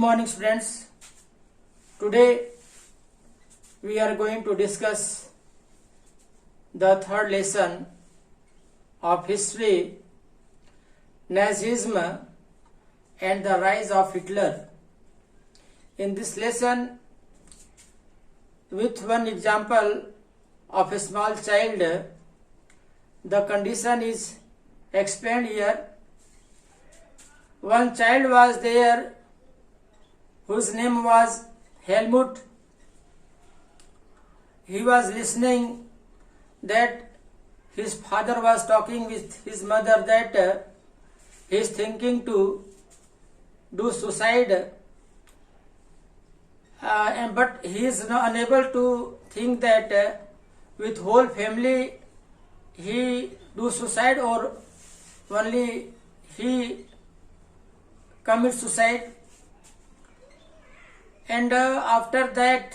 morning students. Today we are going to discuss the third lesson of history, Nazism and the rise of Hitler. In this lesson, with one example of a small child, the condition is explained here. One child was there whose name was Helmut. He was listening that his father was talking with his mother that he is thinking to do suicide, but he is unable to think that with whole family he do suicide or only he commit suicide. And after that,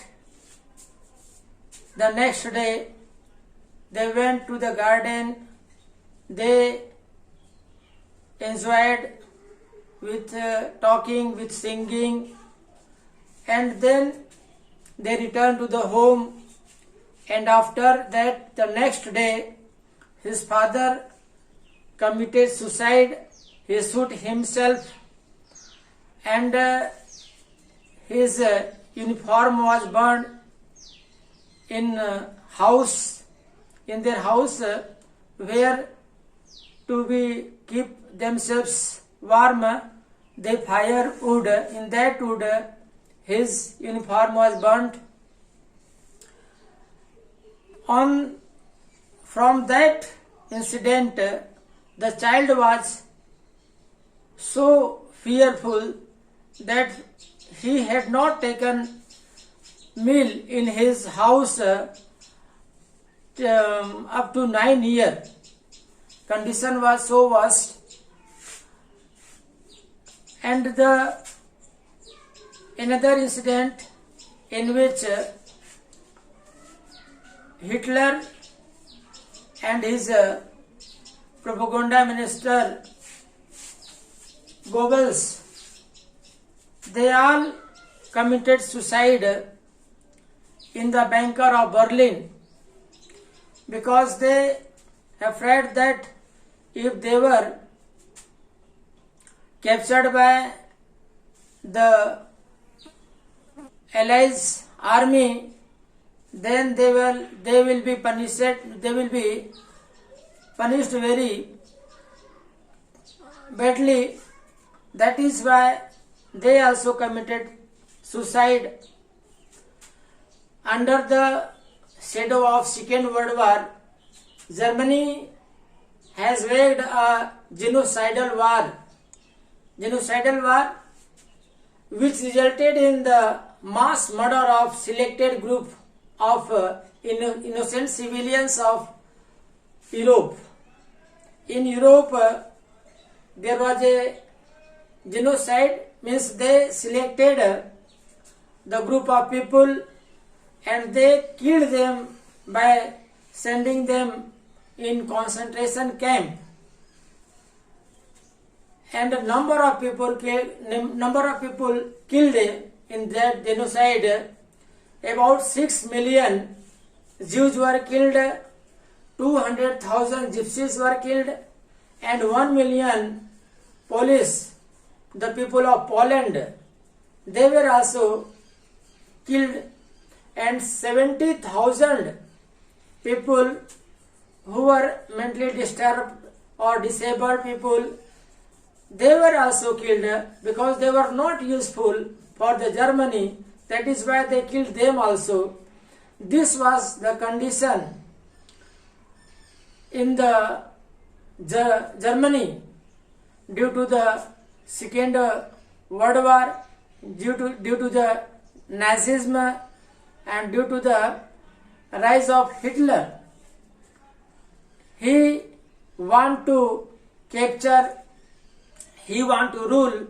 the next day they went to the garden. They enjoyed with talking, with singing, and then they returned to the home. And after that, the next day, his father committed suicide. He shot himself, and his uniform was burned in their house, where to be keep themselves warm. They fire wood. In that wood, his uniform was burnt. From that incident, the child was so fearful that he had not taken meal in his house up to 9 years. Condition was so worst. And another incident in which Hitler and his propaganda minister Goebbels, they all committed suicide in the bunker of Berlin, because they afraid that if they were captured by the Allies army, then they will be punished. They will be punished very badly. That is why they also committed suicide. Under the shadow of Second World War, Germany has waged a genocidal war, which resulted in the mass murder of selected group of innocent civilians of Europe. In Europe, there was a genocide, means they selected the group of people and they killed them by sending them in concentration camp. And a number of people killed in that genocide. About 6 million Jews were killed, 200,000 Gypsies were killed, and 1 million Polish, the people of Poland, they were also killed, and 70,000 people who were mentally disturbed or disabled people, they were also killed because they were not useful for the Germany. That is why they killed them also. This was the condition in the Germany due to the Second World War, due to the Nazism, and due to the rise of Hitler. He want to rule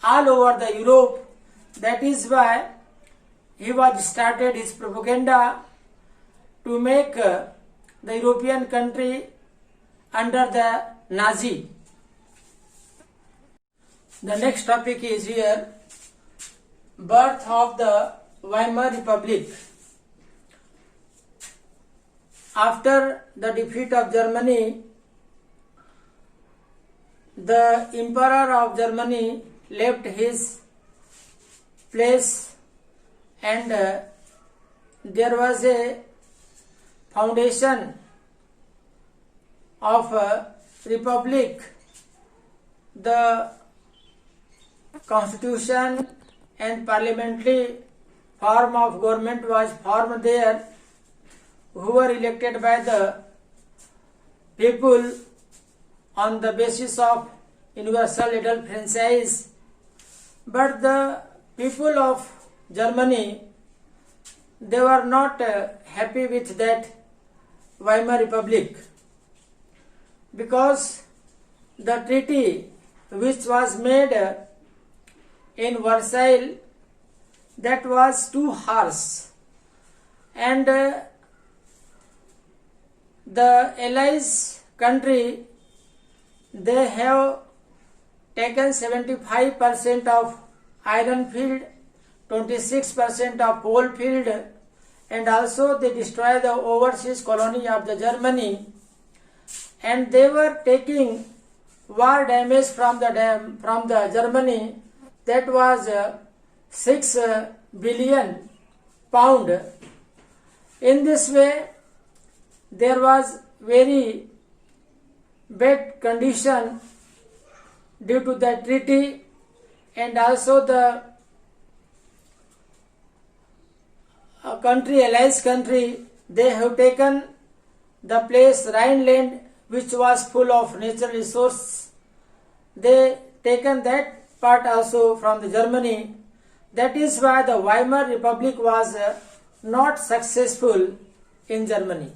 all over the Europe. That is why he was started his propaganda to make the European country under the Nazi. The next topic is here birth of the Weimar Republic. After the defeat of Germany, the Emperor of Germany left his place, and there was a foundation of a republic. The constitution and parliamentary form of government was formed there, who were elected by the people on the basis of universal adult franchise. But the people of Germany, they were not happy with that Weimar Republic, because the treaty which was made in Versailles, that was too harsh, and the Allies country, they have taken 75% of iron field, 26% of coal field, and also they destroyed the overseas colony of the Germany, and they were taking war damage from the Germany, that was 6 billion pound. In this way, there was very bad condition due to the treaty, and also the allies country, they have taken the place Rhineland, which was full of natural resources. They taken that part also from the Germany. That is why the Weimar Republic was not successful in Germany.